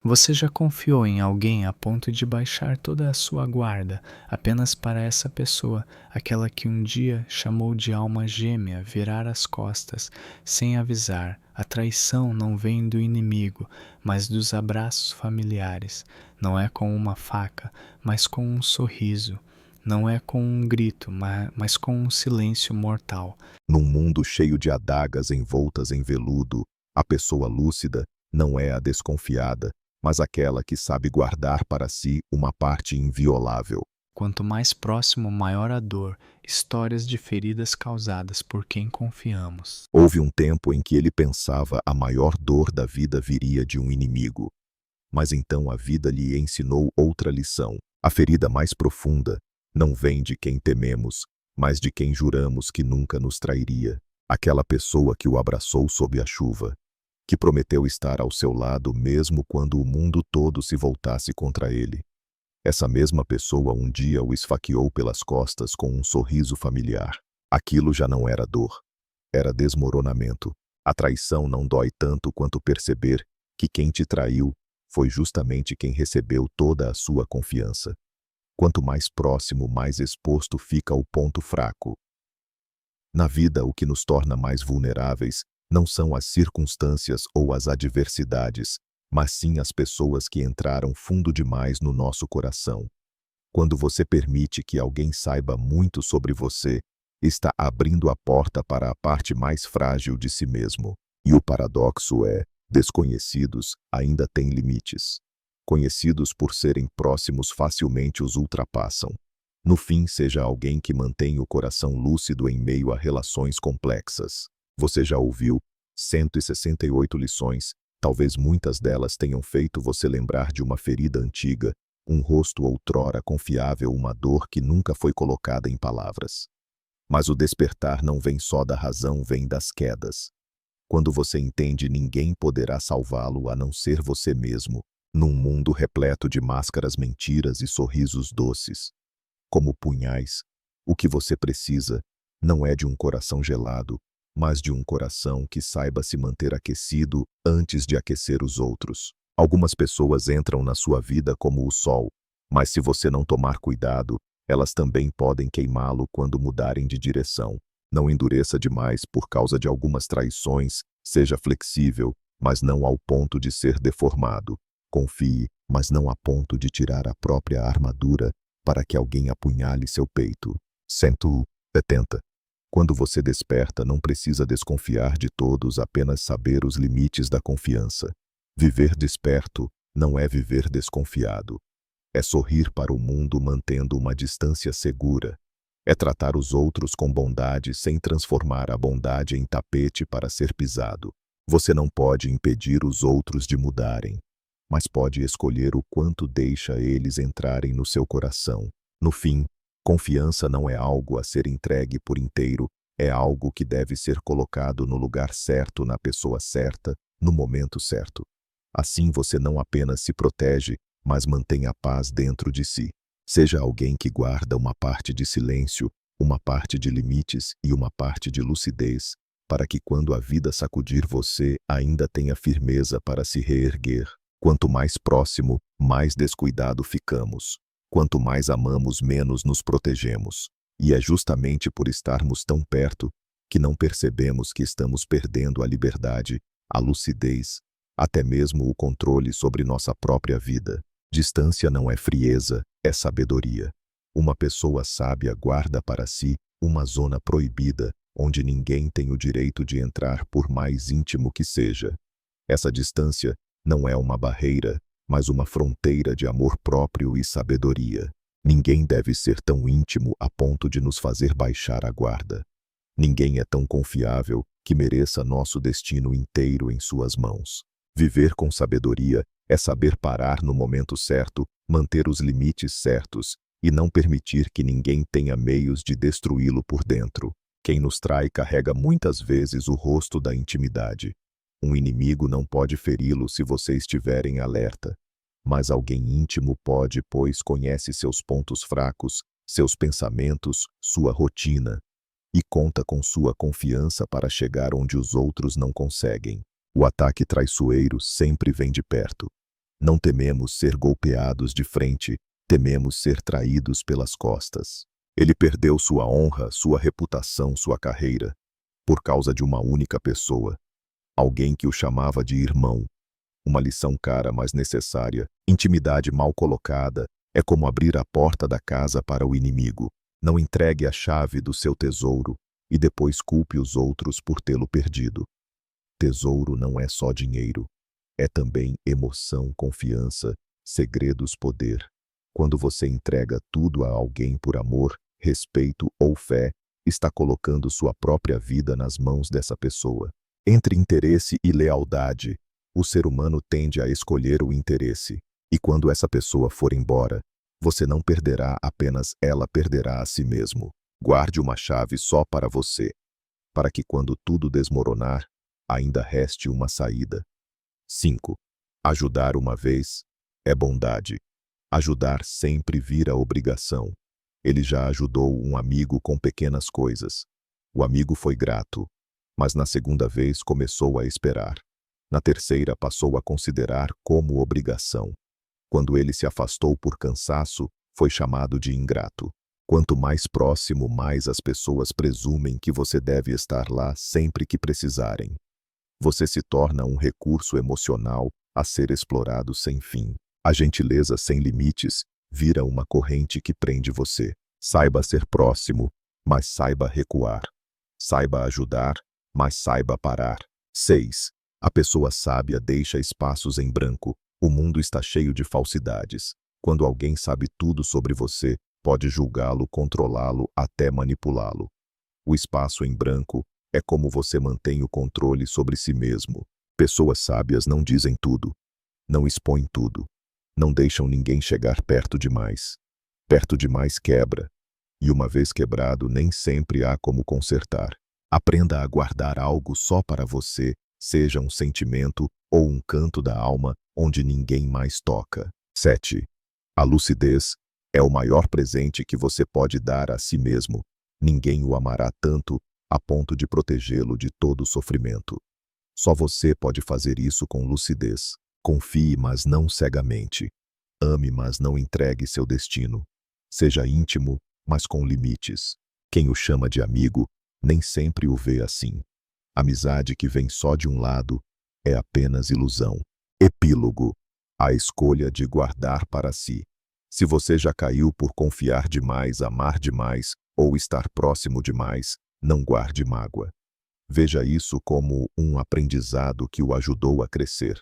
Você já confiou em alguém a ponto de baixar toda a sua guarda apenas para essa pessoa, aquela que um dia chamou de alma gêmea, virar as costas, sem avisar? A traição não vem do inimigo, mas dos abraços familiares. Não é com uma faca, mas com um sorriso. Não é com um grito, mas com um silêncio mortal. Num mundo cheio de adagas envoltas em veludo, a pessoa lúcida não é a desconfiada, mas aquela que sabe guardar para si uma parte inviolável. Quanto mais próximo, maior a dor, histórias de feridas causadas por quem confiamos. Houve um tempo em que ele pensava a maior dor da vida viria de um inimigo. Mas então a vida lhe ensinou outra lição. A ferida mais profunda não vem de quem tememos, mas de quem juramos que nunca nos trairia. Aquela pessoa que o abraçou sob a chuva, que prometeu estar ao seu lado mesmo quando o mundo todo se voltasse contra ele. Essa mesma pessoa um dia o esfaqueou pelas costas com um sorriso familiar. Aquilo já não era dor, era desmoronamento. A traição não dói tanto quanto perceber que quem te traiu foi justamente quem recebeu toda a sua confiança. Quanto mais próximo, mais exposto fica o ponto fraco. Na vida, o que nos torna mais vulneráveis não são as circunstâncias ou as adversidades, mas sim as pessoas que entraram fundo demais no nosso coração. Quando você permite que alguém saiba muito sobre você, está abrindo a porta para a parte mais frágil de si mesmo. E o paradoxo é: desconhecidos ainda têm limites. Conhecidos por serem próximos facilmente os ultrapassam. No fim, seja alguém que mantém o coração lúcido em meio a relações complexas. Você já ouviu 168 lições, talvez muitas delas tenham feito você lembrar de uma ferida antiga, um rosto outrora confiável, uma dor que nunca foi colocada em palavras. Mas o despertar não vem só da razão, vem das quedas. Quando você entende, ninguém poderá salvá-lo a não ser você mesmo, num mundo repleto de máscaras, mentiras e sorrisos doces. Como punhais, o que você precisa não é de um coração gelado, mas de um coração que saiba se manter aquecido antes de aquecer os outros. Algumas pessoas entram na sua vida como o sol, mas se você não tomar cuidado, elas também podem queimá-lo quando mudarem de direção. Não endureça demais por causa de algumas traições, seja flexível, mas não ao ponto de ser deformado. Confie, mas não a ponto de tirar a própria armadura para que alguém apunhale seu peito. 170. Quando você desperta, não precisa desconfiar de todos, apenas saber os limites da confiança. Viver desperto não é viver desconfiado. É sorrir para o mundo mantendo uma distância segura. É tratar os outros com bondade sem transformar a bondade em tapete para ser pisado. Você não pode impedir os outros de mudarem, mas pode escolher o quanto deixa eles entrarem no seu coração. No fim, confiança não é algo a ser entregue por inteiro, é algo que deve ser colocado no lugar certo, na pessoa certa, no momento certo. Assim você não apenas se protege, mas mantém a paz dentro de si. Seja alguém que guarda uma parte de silêncio, uma parte de limites e uma parte de lucidez, para que quando a vida sacudir você, ainda tenha firmeza para se reerguer. Quanto mais próximo, mais descuidado ficamos. Quanto mais amamos, menos nos protegemos. E é justamente por estarmos tão perto que não percebemos que estamos perdendo a liberdade, a lucidez, até mesmo o controle sobre nossa própria vida. Distância não é frieza, é sabedoria. Uma pessoa sábia guarda para si uma zona proibida, onde ninguém tem o direito de entrar por mais íntimo que seja. Essa distância não é uma barreira, mas uma fronteira de amor próprio e sabedoria. Ninguém deve ser tão íntimo a ponto de nos fazer baixar a guarda. Ninguém é tão confiável que mereça nosso destino inteiro em suas mãos. Viver com sabedoria é saber parar no momento certo, manter os limites certos e não permitir que ninguém tenha meios de destruí-lo por dentro. Quem nos trai carrega muitas vezes o rosto da intimidade. Um inimigo não pode feri-lo se você estiver em alerta. Mas alguém íntimo pode, pois conhece seus pontos fracos, seus pensamentos, sua rotina, e conta com sua confiança para chegar onde os outros não conseguem. O ataque traiçoeiro sempre vem de perto. Não tememos ser golpeados de frente, tememos ser traídos pelas costas. Ele perdeu sua honra, sua reputação, sua carreira, por causa de uma única pessoa, alguém que o chamava de irmão. Uma lição cara, mas necessária. Intimidade mal colocada é como abrir a porta da casa para o inimigo. Não entregue a chave do seu tesouro e depois culpe os outros por tê-lo perdido. Tesouro não é só dinheiro, é também emoção, confiança, segredos, poder. Quando você entrega tudo a alguém por amor, respeito ou fé, está colocando sua própria vida nas mãos dessa pessoa. Entre interesse e lealdade, o ser humano tende a escolher o interesse. E quando essa pessoa for embora, você não perderá apenas, ela perderá a si mesmo. Guarde uma chave só para você, para que quando tudo desmoronar, ainda reste uma saída. 5. Ajudar uma vez é bondade. Ajudar sempre vira obrigação. Ele já ajudou um amigo com pequenas coisas. O amigo foi grato, mas na segunda vez começou a esperar. Na terceira passou a considerar como obrigação. Quando ele se afastou por cansaço, foi chamado de ingrato. Quanto mais próximo, mais as pessoas presumem que você deve estar lá sempre que precisarem. Você se torna um recurso emocional a ser explorado sem fim. A gentileza sem limites vira uma corrente que prende você. Saiba ser próximo, mas saiba recuar. Saiba ajudar, mas saiba parar. 6. A pessoa sábia deixa espaços em branco. O mundo está cheio de falsidades. Quando alguém sabe tudo sobre você, pode julgá-lo, controlá-lo, até manipulá-lo. O espaço em branco é como você mantém o controle sobre si mesmo. Pessoas sábias não dizem tudo, não expõem tudo, não deixam ninguém chegar perto demais. Perto demais quebra, e uma vez quebrado nem sempre há como consertar. Aprenda a guardar algo só para você, seja um sentimento ou um canto da alma onde ninguém mais toca. 7. A lucidez é o maior presente que você pode dar a si mesmo. Ninguém o amará tanto a ponto de protegê-lo de todo sofrimento. Só você pode fazer isso com lucidez. Confie, mas não cegamente. Ame, mas não entregue seu destino. Seja íntimo, mas com limites. Quem o chama de amigo nem sempre o vê assim. Amizade que vem só de um lado é apenas ilusão. Epílogo. A escolha de guardar para si. Se você já caiu por confiar demais, amar demais ou estar próximo demais, não guarde mágoa. Veja isso como um aprendizado que o ajudou a crescer.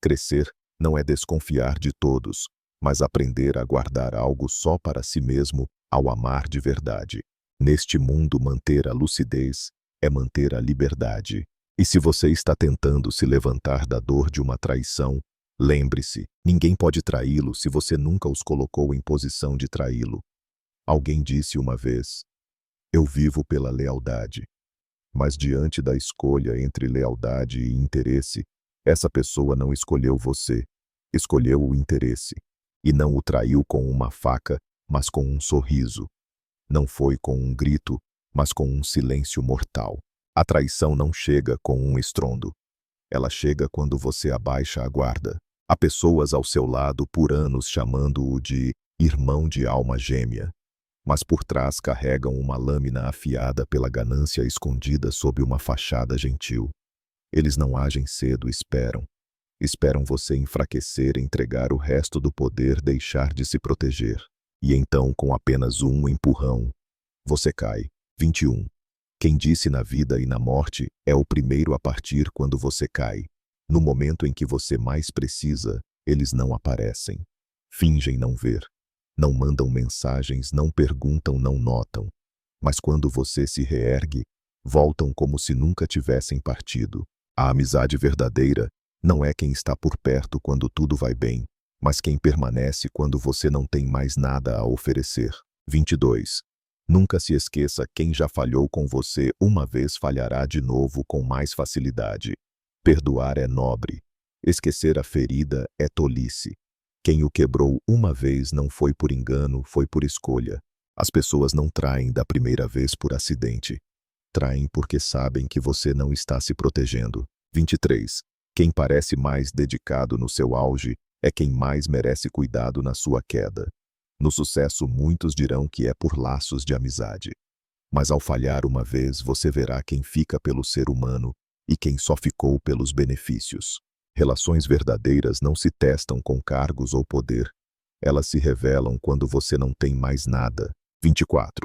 Crescer não é desconfiar de todos, mas aprender a guardar algo só para si mesmo ao amar de verdade. Neste mundo, manter a lucidez é manter a liberdade. E se você está tentando se levantar da dor de uma traição, lembre-se, ninguém pode traí-lo se você nunca os colocou em posição de traí-lo. Alguém disse uma vez: eu vivo pela lealdade. Mas diante da escolha entre lealdade e interesse, essa pessoa não escolheu você, escolheu o interesse. E não o traiu com uma faca, mas com um sorriso. Não foi com um grito, mas com um silêncio mortal. A traição não chega com um estrondo. Ela chega quando você abaixa a guarda. Há pessoas ao seu lado por anos chamando-o de irmão de alma gêmea, mas por trás carregam uma lâmina afiada pela ganância escondida sob uma fachada gentil. Eles não agem cedo, esperam. Esperam você enfraquecer, entregar o resto do poder, deixar de se proteger. E então, com apenas um empurrão, você cai. 21. Quem disse na vida e na morte é o primeiro a partir quando você cai. No momento em que você mais precisa, eles não aparecem. Fingem não ver. Não mandam mensagens, não perguntam, não notam. Mas quando você se reergue, voltam como se nunca tivessem partido. A amizade verdadeira não é quem está por perto quando tudo vai bem, mas quem permanece quando você não tem mais nada a oferecer. 22. Nunca se esqueça, quem já falhou com você uma vez falhará de novo com mais facilidade. Perdoar é nobre. Esquecer a ferida é tolice. Quem o quebrou uma vez não foi por engano, foi por escolha. As pessoas não traem da primeira vez por acidente. Traem porque sabem que você não está se protegendo. 23. Quem parece mais dedicado no seu auge é quem mais merece cuidado na sua queda. No sucesso, muitos dirão que é por laços de amizade. Mas ao falhar uma vez, você verá quem fica pelo ser humano e quem só ficou pelos benefícios. Relações verdadeiras não se testam com cargos ou poder. Elas se revelam quando você não tem mais nada. 24.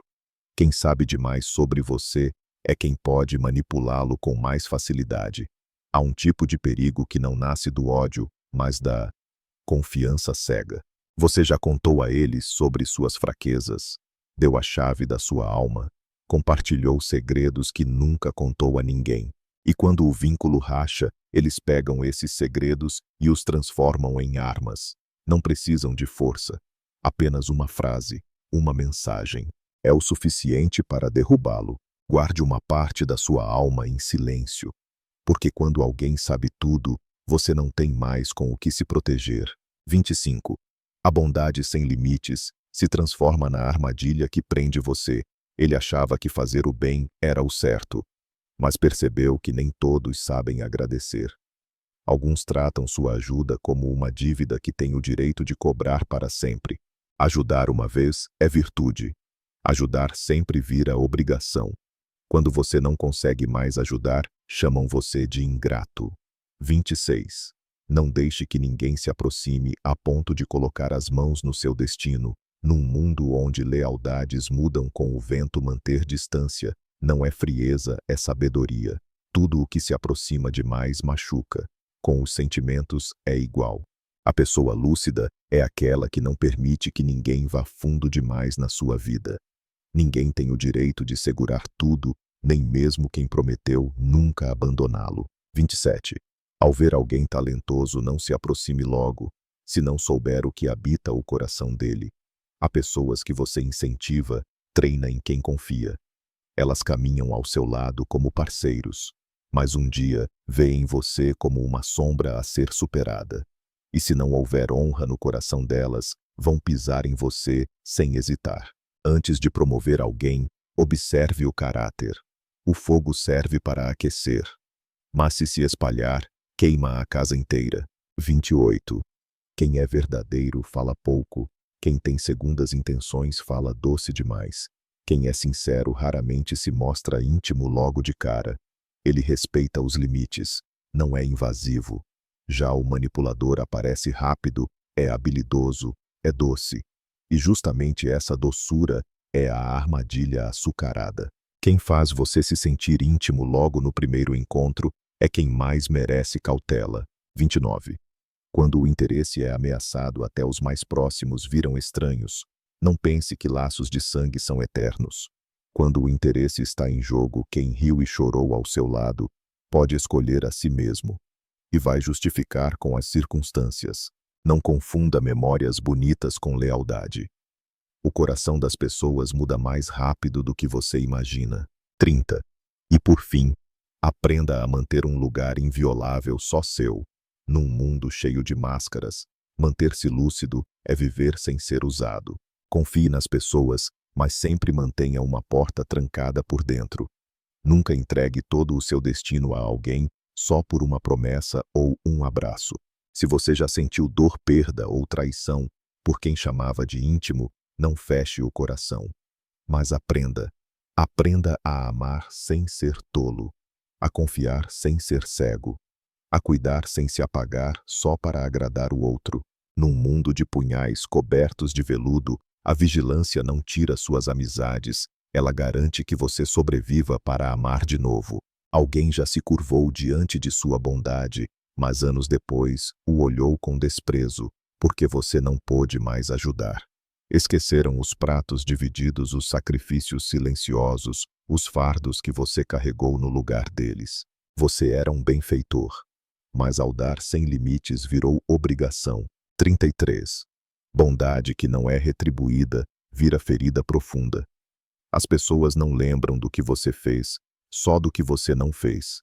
Quem sabe demais sobre você é quem pode manipulá-lo com mais facilidade. Há um tipo de perigo que não nasce do ódio, mas da confiança cega. Você já contou a eles sobre suas fraquezas, deu a chave da sua alma, compartilhou segredos que nunca contou a ninguém. E quando o vínculo racha, eles pegam esses segredos e os transformam em armas. Não precisam de força. Apenas uma frase, uma mensagem. É o suficiente para derrubá-lo. Guarde uma parte da sua alma em silêncio. Porque quando alguém sabe tudo, você não tem mais com o que se proteger. 25. A bondade sem limites se transforma na armadilha que prende você. Ele achava que fazer o bem era o certo, mas percebeu que nem todos sabem agradecer. Alguns tratam sua ajuda como uma dívida que tem o direito de cobrar para sempre. Ajudar uma vez é virtude. Ajudar sempre vira obrigação. Quando você não consegue mais ajudar, chamam você de ingrato. 26. Não deixe que ninguém se aproxime a ponto de colocar as mãos no seu destino. Num mundo onde lealdades mudam com o vento, manter distância não é frieza, é sabedoria. Tudo o que se aproxima demais machuca. Com os sentimentos é igual. A pessoa lúcida é aquela que não permite que ninguém vá fundo demais na sua vida. Ninguém tem o direito de segurar tudo, nem mesmo quem prometeu nunca abandoná-lo. 27. Ao ver alguém talentoso, não se aproxime logo, se não souber o que habita o coração dele. Há pessoas que você incentiva, treina em quem confia. Elas caminham ao seu lado como parceiros, mas um dia veem você como uma sombra a ser superada. E se não houver honra no coração delas, vão pisar em você sem hesitar. Antes de promover alguém, observe o caráter. O fogo serve para aquecer, mas se espalhar, queima a casa inteira. 28. Quem é verdadeiro fala pouco. Quem tem segundas intenções fala doce demais. Quem é sincero raramente se mostra íntimo logo de cara. Ele respeita os limites, não é invasivo. Já o manipulador aparece rápido, é habilidoso, é doce. E justamente essa doçura é a armadilha açucarada. Quem faz você se sentir íntimo logo no primeiro encontro é quem mais merece cautela. 29. Quando o interesse é ameaçado, até os mais próximos viram estranhos. Não pense que laços de sangue são eternos. Quando o interesse está em jogo, quem riu e chorou ao seu lado pode escolher a si mesmo e vai justificar com as circunstâncias. Não confunda memórias bonitas com lealdade. O coração das pessoas muda mais rápido do que você imagina. 30. E por fim, aprenda a manter um lugar inviolável só seu. Num mundo cheio de máscaras, manter-se lúcido é viver sem ser usado. Confie nas pessoas, mas sempre mantenha uma porta trancada por dentro. Nunca entregue todo o seu destino a alguém só por uma promessa ou um abraço. Se você já sentiu dor, perda ou traição por quem chamava de íntimo, não feche o coração. Mas aprenda. Aprenda a amar sem ser tolo, a confiar sem ser cego, a cuidar sem se apagar só para agradar o outro. Num mundo de punhais cobertos de veludo, a vigilância não tira suas amizades, ela garante que você sobreviva para amar de novo. Alguém já se curvou diante de sua bondade, mas anos depois o olhou com desprezo, porque você não pôde mais ajudar. Esqueceram os pratos divididos, os sacrifícios silenciosos, os fardos que você carregou no lugar deles. Você era um benfeitor, mas ao dar sem limites virou obrigação. 33. Bondade que não é retribuída vira ferida profunda. As pessoas não lembram do que você fez, só do que você não fez.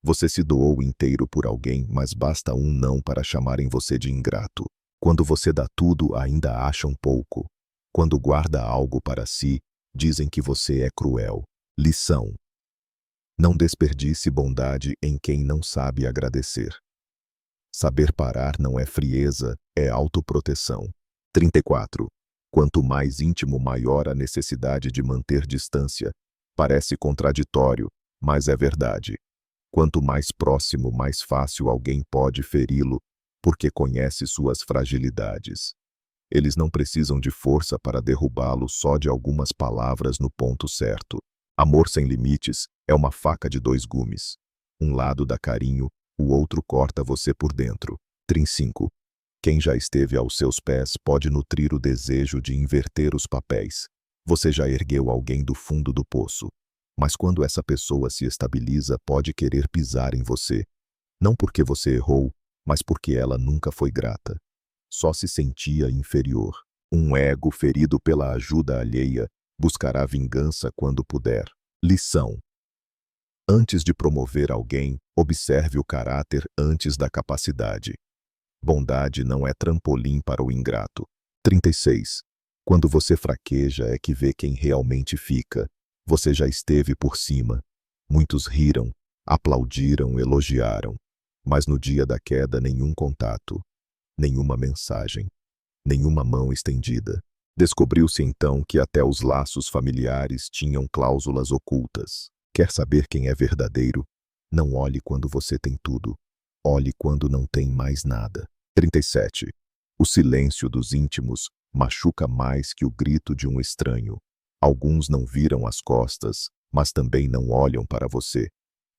Você se doou inteiro por alguém, mas basta um não para chamarem você de ingrato. Quando você dá tudo, ainda acham pouco. Quando guarda algo para si, dizem que você é cruel. Lição: não desperdice bondade em quem não sabe agradecer. Saber parar não é frieza, é autoproteção. 34. Quanto mais íntimo, maior a necessidade de manter distância. Parece contraditório, mas é verdade. Quanto mais próximo, mais fácil alguém pode feri-lo, porque conhece suas fragilidades. Eles não precisam de força para derrubá-lo, só de algumas palavras no ponto certo. Amor sem limites é uma faca de dois gumes. Um lado dá carinho, o outro corta você por dentro. 35. Quem já esteve aos seus pés pode nutrir o desejo de inverter os papéis. Você já ergueu alguém do fundo do poço. Mas quando essa pessoa se estabiliza, pode querer pisar em você. Não porque você errou, mas porque ela nunca foi grata. Só se sentia inferior. Um ego ferido pela ajuda alheia buscará vingança quando puder. Lição: antes de promover alguém, observe o caráter antes da capacidade. Bondade não é trampolim para o ingrato. 36. Quando você fraqueja é que vê quem realmente fica. Você já esteve por cima. Muitos riram, aplaudiram, elogiaram. Mas no dia da queda, nenhum contato, nenhuma mensagem, nenhuma mão estendida. Descobriu-se então que até os laços familiares tinham cláusulas ocultas. Quer saber quem é verdadeiro? Não olhe quando você tem tudo. Olhe quando não tem mais nada. 37. O silêncio dos íntimos machuca mais que o grito de um estranho. Alguns não viram as costas, mas também não olham para você.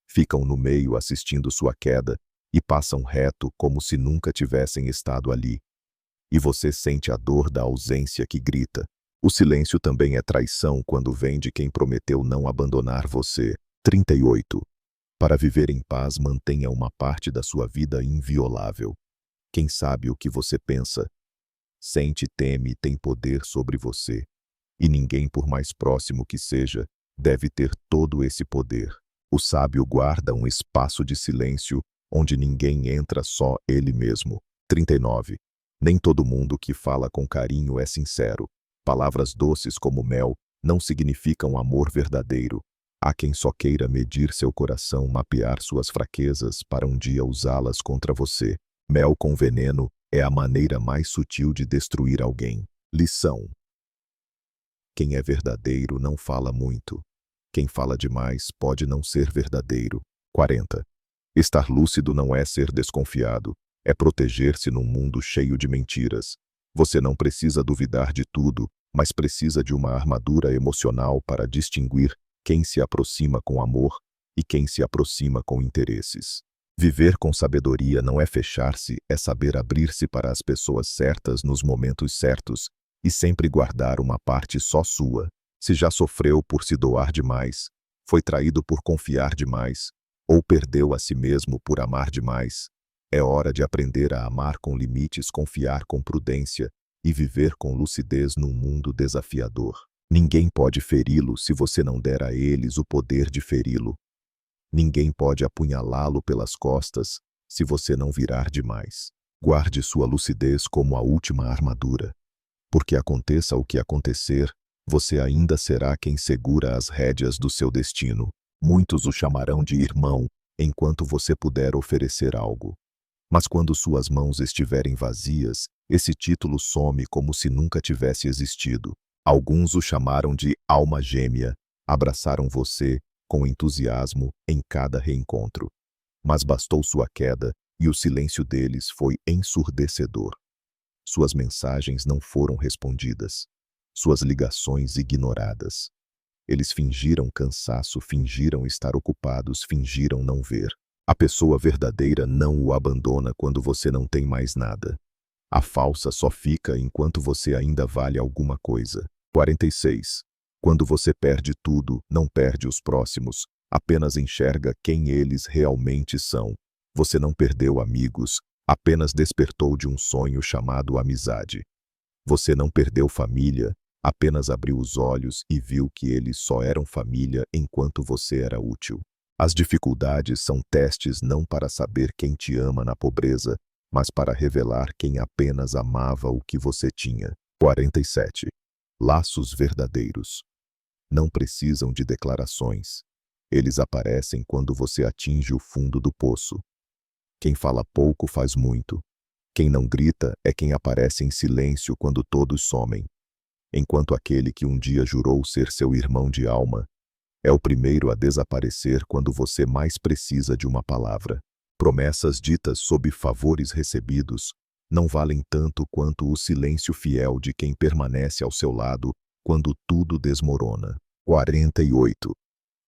Ficam no meio assistindo sua queda e passam reto como se nunca tivessem estado ali. E você sente a dor da ausência que grita. O silêncio também é traição quando vem de quem prometeu não abandonar você. 38. Para viver em paz, mantenha uma parte da sua vida inviolável. Quem sabe o que você pensa, sente, teme e tem poder sobre você. E ninguém, por mais próximo que seja, deve ter todo esse poder. O sábio guarda um espaço de silêncio onde ninguém entra, só ele mesmo. 39. Nem todo mundo que fala com carinho é sincero. Palavras doces como mel não significam amor verdadeiro. Há quem só queira medir seu coração, mapear suas fraquezas para um dia usá-las contra você. Mel com veneno é a maneira mais sutil de destruir alguém. Lição: quem é verdadeiro não fala muito. Quem fala demais pode não ser verdadeiro. 40. Estar lúcido não é ser desconfiado, é proteger-se num mundo cheio de mentiras. Você não precisa duvidar de tudo, mas precisa de uma armadura emocional para distinguir quem se aproxima com amor e quem se aproxima com interesses. Viver com sabedoria não é fechar-se, é saber abrir-se para as pessoas certas nos momentos certos e sempre guardar uma parte só sua. Se já sofreu por se doar demais, foi traído por confiar demais, ou perdeu a si mesmo por amar demais, é hora de aprender a amar com limites, confiar com prudência e viver com lucidez num mundo desafiador. Ninguém pode feri-lo se você não der a eles o poder de feri-lo. Ninguém pode apunhalá-lo pelas costas se você não virar demais. Guarde sua lucidez como a última armadura. Porque aconteça o que acontecer, você ainda será quem segura as rédeas do seu destino. Muitos o chamarão de irmão, enquanto você puder oferecer algo. Mas quando suas mãos estiverem vazias, esse título some como se nunca tivesse existido. Alguns o chamaram de alma gêmea, abraçaram você com entusiasmo em cada reencontro. Mas bastou sua queda e o silêncio deles foi ensurdecedor. Suas mensagens não foram respondidas, suas ligações ignoradas. Eles fingiram cansaço, fingiram estar ocupados, fingiram não ver. A pessoa verdadeira não o abandona quando você não tem mais nada. A falsa só fica enquanto você ainda vale alguma coisa. 46. Quando você perde tudo, não perde os próximos, apenas enxerga quem eles realmente são. Você não perdeu amigos, apenas despertou de um sonho chamado amizade. Você não perdeu família, apenas abriu os olhos e viu que eles só eram família enquanto você era útil. As dificuldades são testes não para saber quem te ama na pobreza, mas para revelar quem apenas amava o que você tinha. 47. Laços verdadeiros não precisam de declarações. Eles aparecem quando você atinge o fundo do poço. Quem fala pouco faz muito. Quem não grita é quem aparece em silêncio quando todos somem. Enquanto aquele que um dia jurou ser seu irmão de alma é o primeiro a desaparecer quando você mais precisa de uma palavra. Promessas ditas sob favores recebidos não valem tanto quanto o silêncio fiel de quem permanece ao seu lado quando tudo desmorona. 48.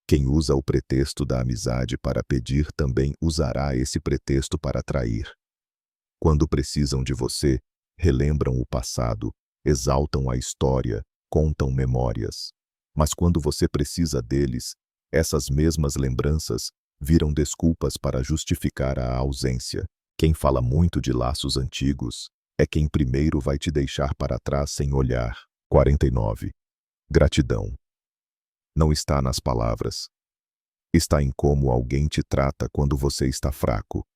Quem usa o pretexto da amizade para pedir também usará esse pretexto para trair. Quando precisam de você, relembram o passado, exaltam a história, contam memórias. Mas quando você precisa deles, essas mesmas lembranças viram desculpas para justificar a ausência. Quem fala muito de laços antigos é quem primeiro vai te deixar para trás sem olhar. 49. Gratidão. Não está nas palavras. Está em como alguém te trata quando você está fraco.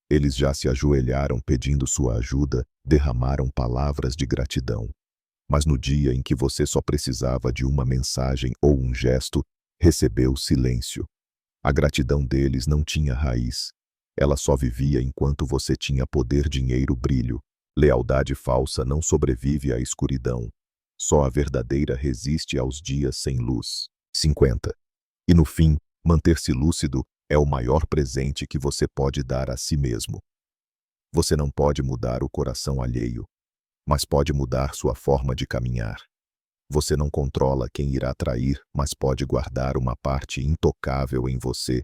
Eles já se ajoelharam pedindo sua ajuda, derramaram palavras de gratidão. Mas no dia em que você só precisava de uma mensagem ou um gesto, recebeu silêncio. A gratidão deles não tinha raiz. Ela só vivia enquanto você tinha poder, dinheiro, brilho. Lealdade falsa não sobrevive à escuridão. Só a verdadeira resiste aos dias sem luz. 50. E no fim, manter-se lúcido é o maior presente que você pode dar a si mesmo. Você não pode mudar o coração alheio, mas pode mudar sua forma de caminhar. Você não controla quem irá trair, mas pode guardar uma parte intocável em você,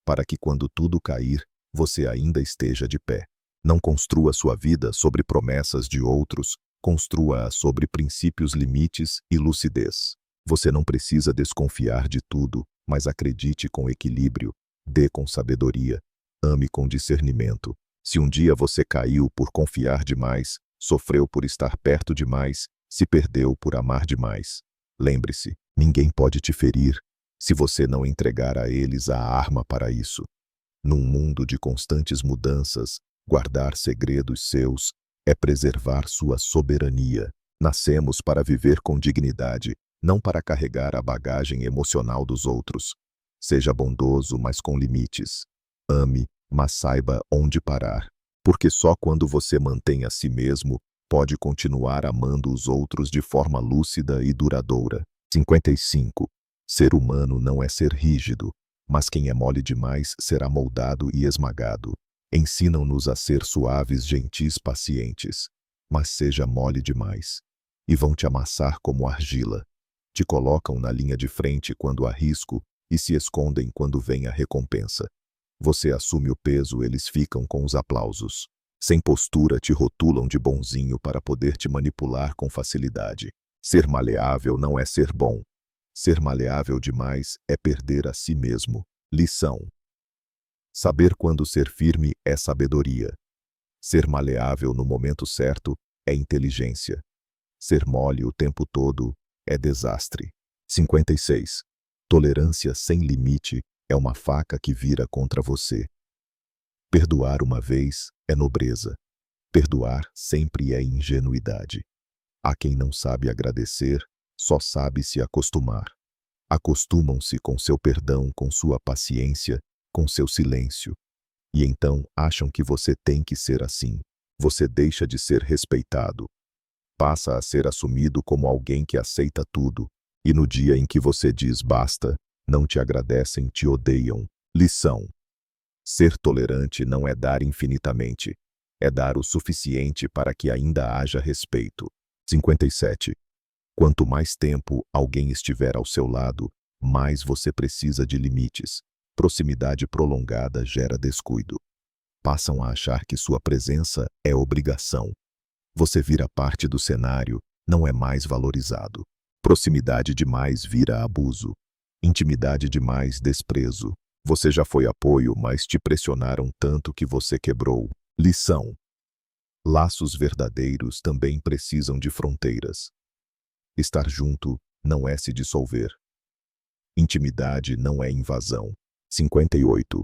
para que quando tudo cair, você ainda esteja de pé. Não construa sua vida sobre promessas de outros, construa-a sobre princípios, limites e lucidez. Você não precisa desconfiar de tudo, mas acredite com equilíbrio, dê com sabedoria, ame com discernimento. Se um dia você caiu por confiar demais, sofreu por estar perto demais, se perdeu por amar demais, lembre-se, ninguém pode te ferir se você não entregar a eles a arma para isso. Num mundo de constantes mudanças, guardar segredos seus é preservar sua soberania. Nascemos para viver com dignidade, não para carregar a bagagem emocional dos outros. Seja bondoso, mas com limites. Ame, mas saiba onde parar. Porque só quando você mantém a si mesmo, pode continuar amando os outros de forma lúcida e duradoura. 55. Ser humano não é ser rígido, mas quem é mole demais será moldado e esmagado. Ensinam-nos a ser suaves, gentis, pacientes, mas seja mole demais, e vão te amassar como argila. Te colocam na linha de frente quando há risco e se escondem quando vem a recompensa. Você assume o peso, eles ficam com os aplausos. Sem postura, te rotulam de bonzinho para poder te manipular com facilidade. Ser maleável não é ser bom. Ser maleável demais é perder a si mesmo. Lição. Saber quando ser firme é sabedoria. Ser maleável no momento certo é inteligência. Ser mole o tempo todo é desastre. 56. Tolerância sem limite é uma faca que vira contra você. Perdoar uma vez é nobreza. Perdoar sempre é ingenuidade. Há quem não sabe agradecer, só sabe se acostumar. Acostumam-se com seu perdão, com sua paciência, com seu silêncio. E então acham que você tem que ser assim. Você deixa de ser respeitado. Passa a ser assumido como alguém que aceita tudo. E no dia em que você diz basta, não te agradecem, te odeiam. Lição. Ser tolerante não é dar infinitamente. É dar o suficiente para que ainda haja respeito. 57. Quanto mais tempo alguém estiver ao seu lado, mais você precisa de limites. Proximidade prolongada gera descuido. Passam a achar que sua presença é obrigação. Você vira parte do cenário, não é mais valorizado. Proximidade demais vira abuso. Intimidade demais, desprezo. Você já foi apoio, mas te pressionaram tanto que você quebrou. Lição. Laços verdadeiros também precisam de fronteiras. Estar junto não é se dissolver. Intimidade não é invasão. 58.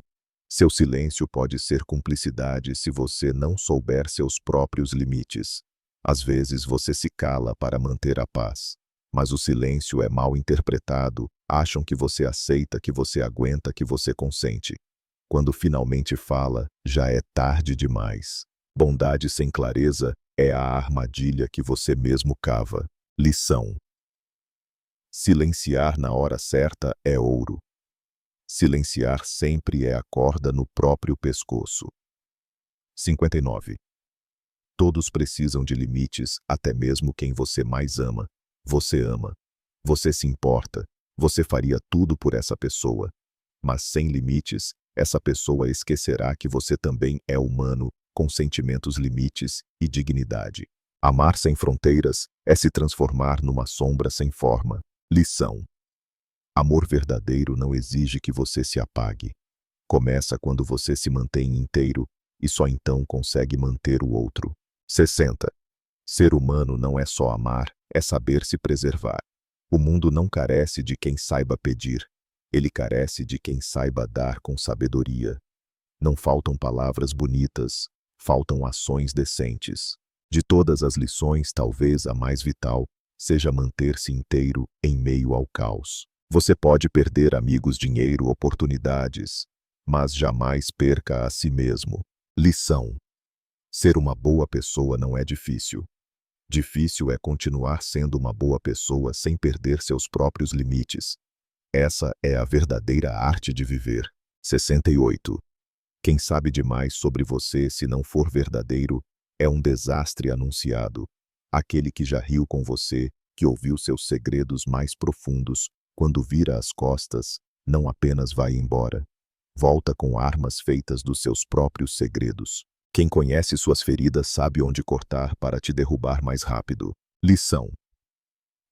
Seu silêncio pode ser cumplicidade se você não souber seus próprios limites. Às vezes você se cala para manter a paz. Mas o silêncio é mal interpretado, acham que você aceita, que você aguenta, que você consente. Quando finalmente fala, já é tarde demais. Bondade sem clareza é a armadilha que você mesmo cava. Lição: silenciar na hora certa é ouro. Silenciar sempre é a corda no próprio pescoço. 59. Todos precisam de limites, até mesmo quem você mais ama. Você ama. Você se importa. Você faria tudo por essa pessoa. Mas sem limites, essa pessoa esquecerá que você também é humano, com sentimentos, limites e dignidade. Amar sem fronteiras é se transformar numa sombra sem forma. Lição: amor verdadeiro não exige que você se apague. Começa quando você se mantém inteiro e só então consegue manter o outro. 60. Ser humano não é só amar, é saber se preservar. O mundo não carece de quem saiba pedir. Ele carece de quem saiba dar com sabedoria. Não faltam palavras bonitas, faltam ações decentes. De todas as lições, talvez a mais vital seja manter-se inteiro em meio ao caos. Você pode perder amigos, dinheiro, oportunidades, mas jamais perca a si mesmo. Lição: ser uma boa pessoa não é difícil. Difícil é continuar sendo uma boa pessoa sem perder seus próprios limites. Essa é a verdadeira arte de viver. 68. Quem sabe demais sobre você, se não for verdadeiro, é um desastre anunciado. Aquele que já riu com você, que ouviu seus segredos mais profundos, quando vira as costas, não apenas vai embora. Volta com armas feitas dos seus próprios segredos. Quem conhece suas feridas sabe onde cortar para te derrubar mais rápido. Lição: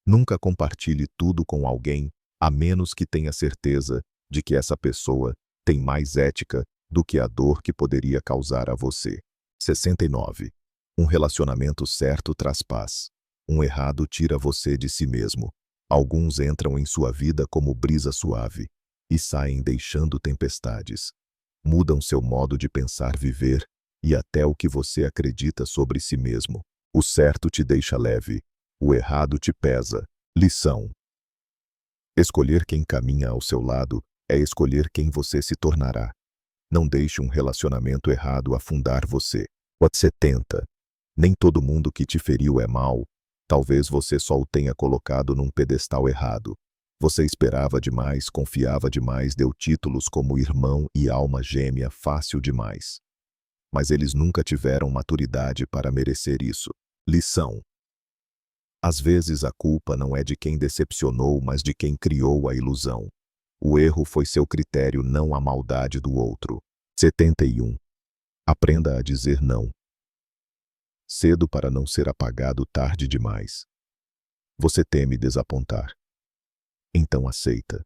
nunca compartilhe tudo com alguém, a menos que tenha certeza de que essa pessoa tem mais ética do que a dor que poderia causar a você. 69. Um relacionamento certo traz paz. Um errado tira você de si mesmo. Alguns entram em sua vida como brisa suave e saem deixando tempestades. Mudam seu modo de pensar, viver e até o que você acredita sobre si mesmo. O certo te deixa leve, o errado te pesa. Lição: escolher quem caminha ao seu lado é escolher quem você se tornará. Não deixe um relacionamento errado afundar você. 70. Nem todo mundo que te feriu é mau. Talvez você só o tenha colocado num pedestal errado. Você esperava demais, confiava demais, deu títulos como irmão e alma gêmea fácil demais. Mas eles nunca tiveram maturidade para merecer isso. Lição: às vezes a culpa não é de quem decepcionou, mas de quem criou a ilusão. O erro foi seu critério, não a maldade do outro. 71. Aprenda a dizer não. Cedo para não ser apagado, tarde demais. Você teme desapontar. Então aceita.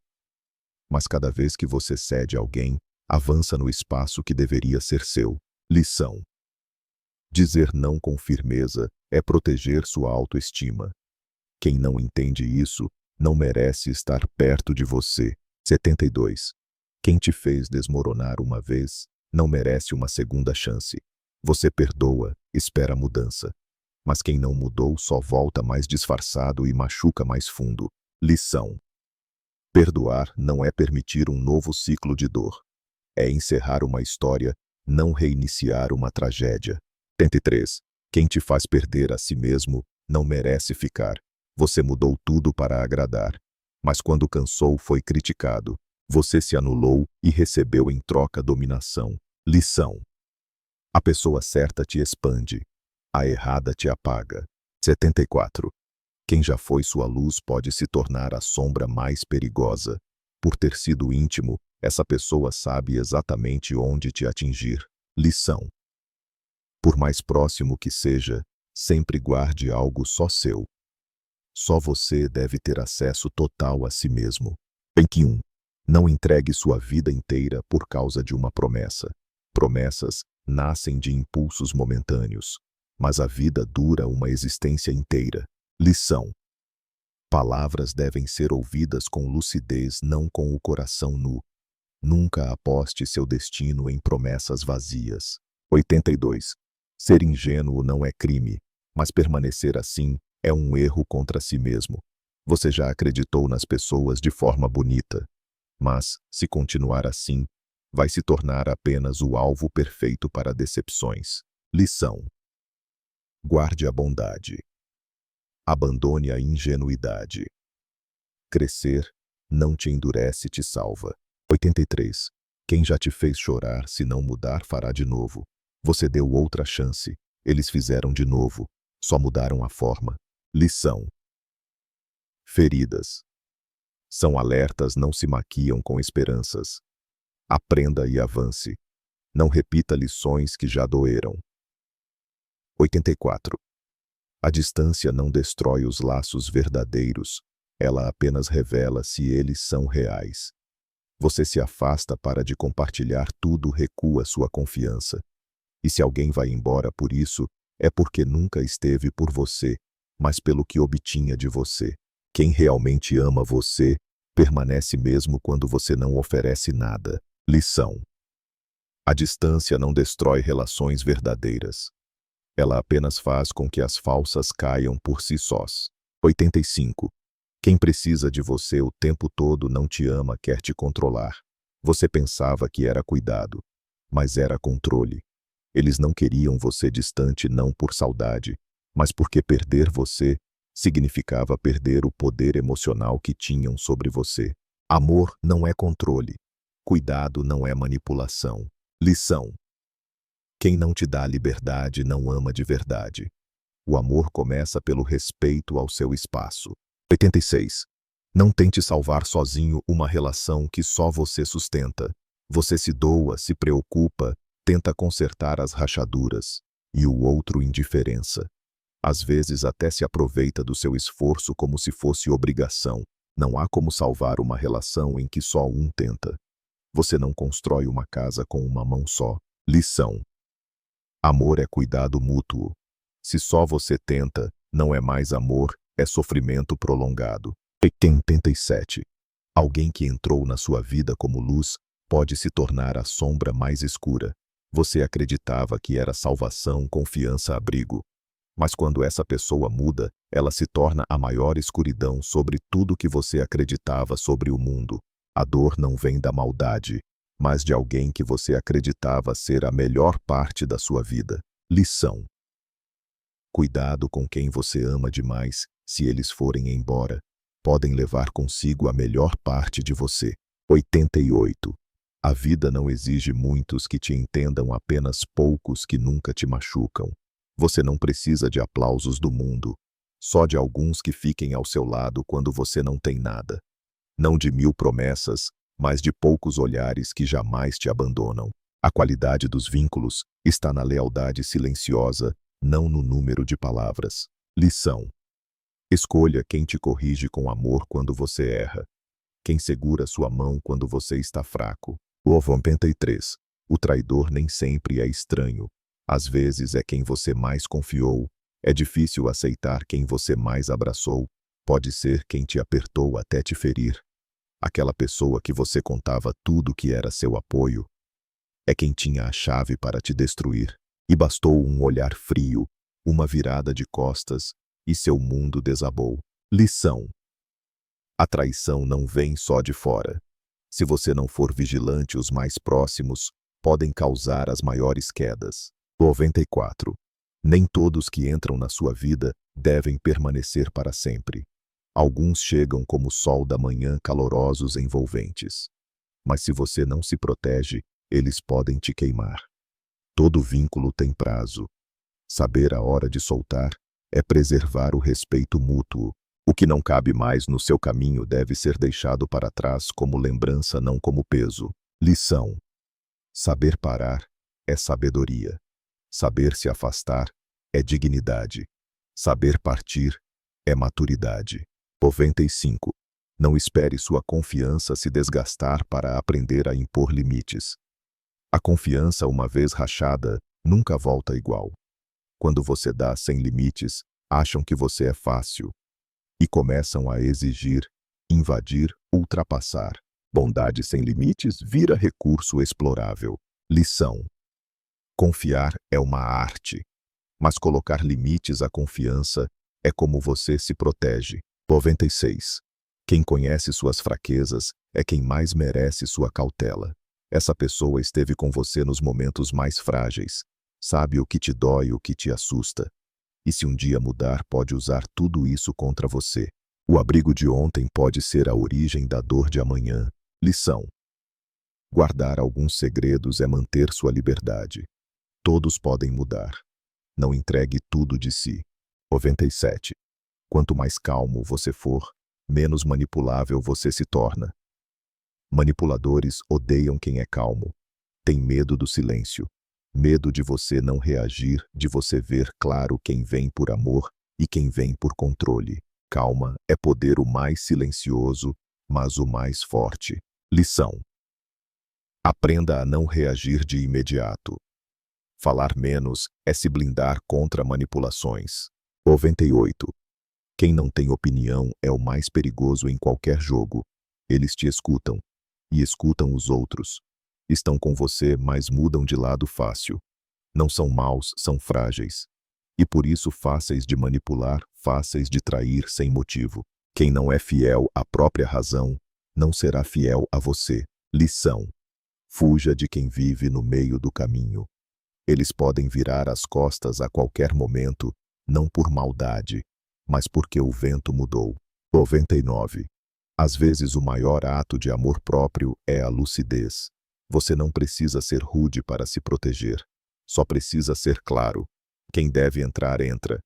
Mas cada vez que você cede a alguém, avança no espaço que deveria ser seu. Lição: dizer não com firmeza é proteger sua autoestima. Quem não entende isso, não merece estar perto de você. 72. Quem te fez desmoronar uma vez, não merece uma segunda chance. Você perdoa, espera mudança. Mas quem não mudou só volta mais disfarçado e machuca mais fundo. Lição: perdoar não é permitir um novo ciclo de dor. É encerrar uma história, não reiniciar uma tragédia. 73. Quem te faz perder a si mesmo, não merece ficar. Você mudou tudo para agradar. Mas quando cansou, foi criticado. Você se anulou e recebeu em troca dominação. Lição: a pessoa certa te expande, a errada te apaga. 74. Quem já foi sua luz pode se tornar a sombra mais perigosa. Por ter sido íntimo, essa pessoa sabe exatamente onde te atingir. Lição: por mais próximo que seja, sempre guarde algo só seu. Só você deve ter acesso total a si mesmo. 21. Não entregue sua vida inteira por causa de uma promessa. Promessas nascem de impulsos momentâneos, mas a vida dura uma existência inteira. Lição: palavras devem ser ouvidas com lucidez, não com o coração nu. Nunca aposte seu destino em promessas vazias. 82. Ser ingênuo não é crime, mas permanecer assim é um erro contra si mesmo. Você já acreditou nas pessoas de forma bonita, mas, se continuar assim, vai se tornar apenas o alvo perfeito para decepções. Lição: guarde a bondade. Abandone a ingenuidade. Crescer não te endurece, te salva. 83. Quem já te fez chorar, se não mudar, fará de novo. Você deu outra chance. Eles fizeram de novo. Só mudaram a forma. Lição: feridas são alertas, não se maquiam com esperanças. Aprenda e avance. Não repita lições que já doeram. 84. A distância não destrói os laços verdadeiros. Ela apenas revela se eles são reais. Você se afasta para de compartilhar tudo, recua sua confiança. E se alguém vai embora por isso, é porque nunca esteve por você, mas pelo que obtinha de você. Quem realmente ama você, permanece mesmo quando você não oferece nada. Lição: a distância não destrói relações verdadeiras. Ela apenas faz com que as falsas caiam por si sós. 85. Quem precisa de você o tempo todo não te ama, quer te controlar. Você pensava que era cuidado, mas era controle. Eles não queriam você distante não por saudade, mas porque perder você significava perder o poder emocional que tinham sobre você. Amor não é controle. Cuidado não é manipulação. Lição: quem não te dá liberdade não ama de verdade. O amor começa pelo respeito ao seu espaço. 86. Não tente salvar sozinho uma relação que só você sustenta. Você se doa, se preocupa, tenta consertar as rachaduras, e o outro indiferença. Às vezes até se aproveita do seu esforço como se fosse obrigação. Não há como salvar uma relação em que só um tenta. Você não constrói uma casa com uma mão só. Lição: amor é cuidado mútuo. Se só você tenta, não é mais amor, é sofrimento prolongado. 87. Alguém que entrou na sua vida como luz, pode se tornar a sombra mais escura. Você acreditava que era salvação, confiança, abrigo. Mas quando essa pessoa muda, ela se torna a maior escuridão sobre tudo que você acreditava sobre o mundo. A dor não vem da maldade, mas de alguém que você acreditava ser a melhor parte da sua vida. Lição: cuidado com quem você ama demais. Se eles forem embora, podem levar consigo a melhor parte de você. 88. A vida não exige muitos que te entendam, apenas poucos que nunca te machucam. Você não precisa de aplausos do mundo, só de alguns que fiquem ao seu lado quando você não tem nada. Não de 1000 promessas, mas de poucos olhares que jamais te abandonam. A qualidade dos vínculos está na lealdade silenciosa, não no número de palavras. Lição: escolha quem te corrige com amor quando você erra. Quem segura sua mão quando você está fraco. 93. O traidor nem sempre é estranho. Às vezes é quem você mais confiou. É difícil aceitar quem você mais abraçou. Pode ser quem te apertou até te ferir. Aquela pessoa que você contava tudo que era seu apoio. É quem tinha a chave para te destruir. E bastou um olhar frio, uma virada de costas, e seu mundo desabou. Lição: a traição não vem só de fora. Se você não for vigilante, os mais próximos podem causar as maiores quedas. 94. Nem todos que entram na sua vida devem permanecer para sempre. Alguns chegam como o sol da manhã, calorosos e envolventes. Mas se você não se protege, eles podem te queimar. Todo vínculo tem prazo. Saber a hora de soltar é preservar o respeito mútuo. O que não cabe mais no seu caminho deve ser deixado para trás como lembrança, não como peso. Lição: saber parar é sabedoria. Saber se afastar é dignidade. Saber partir é maturidade. 95. Não espere sua confiança se desgastar para aprender a impor limites. A confiança, uma vez rachada, nunca volta igual. Quando você dá sem limites, acham que você é fácil e começam a exigir, invadir, ultrapassar. Bondade sem limites vira recurso explorável. Lição: confiar é uma arte, mas colocar limites à confiança é como você se protege. 96. Quem conhece suas fraquezas é quem mais merece sua cautela. Essa pessoa esteve com você nos momentos mais frágeis. Sabe o que te dói, o que te assusta. E se um dia mudar, pode usar tudo isso contra você. O abrigo de ontem pode ser a origem da dor de amanhã. Lição: guardar alguns segredos é manter sua liberdade. Todos podem mudar. Não entregue tudo de si. 97. Quanto mais calmo você for, menos manipulável você se torna. Manipuladores odeiam quem é calmo. Tem medo do silêncio. Medo de você não reagir, de você ver claro quem vem por amor e quem vem por controle. Calma é poder o mais silencioso, mas o mais forte. Lição: aprenda a não reagir de imediato. Falar menos é se blindar contra manipulações. 98. Quem não tem opinião é o mais perigoso em qualquer jogo. Eles te escutam. E escutam os outros. Estão com você, mas mudam de lado fácil. Não são maus, são frágeis. E por isso fáceis de manipular, fáceis de trair sem motivo. Quem não é fiel à própria razão, não será fiel a você. Lição: fuja de quem vive no meio do caminho. Eles podem virar as costas a qualquer momento, não por maldade, mas porque o vento mudou. 99. Às vezes o maior ato de amor próprio é a lucidez. Você não precisa ser rude para se proteger. Só precisa ser claro. Quem deve entrar, entra.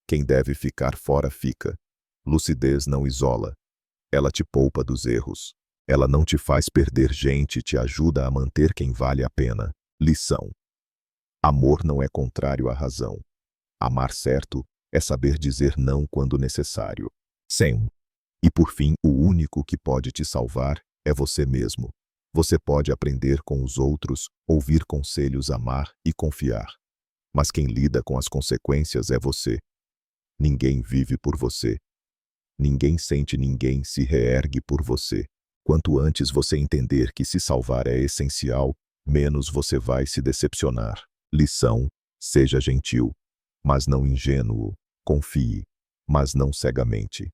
Quem deve ficar fora, fica. Lucidez não isola. Ela te poupa dos erros. Ela não te faz perder gente, te ajuda a manter quem vale a pena. Lição: amor não é contrário à razão. Amar certo é saber dizer não quando necessário. 100. E por fim, o único que pode te salvar é você mesmo. Você pode aprender com os outros, ouvir conselhos, amar e confiar. Mas quem lida com as consequências é você. Ninguém vive por você. Ninguém sente, ninguém se reergue por você. Quanto antes você entender que se salvar é essencial, menos você vai se decepcionar. Lição: seja gentil, mas não ingênuo. Confie, mas não cegamente.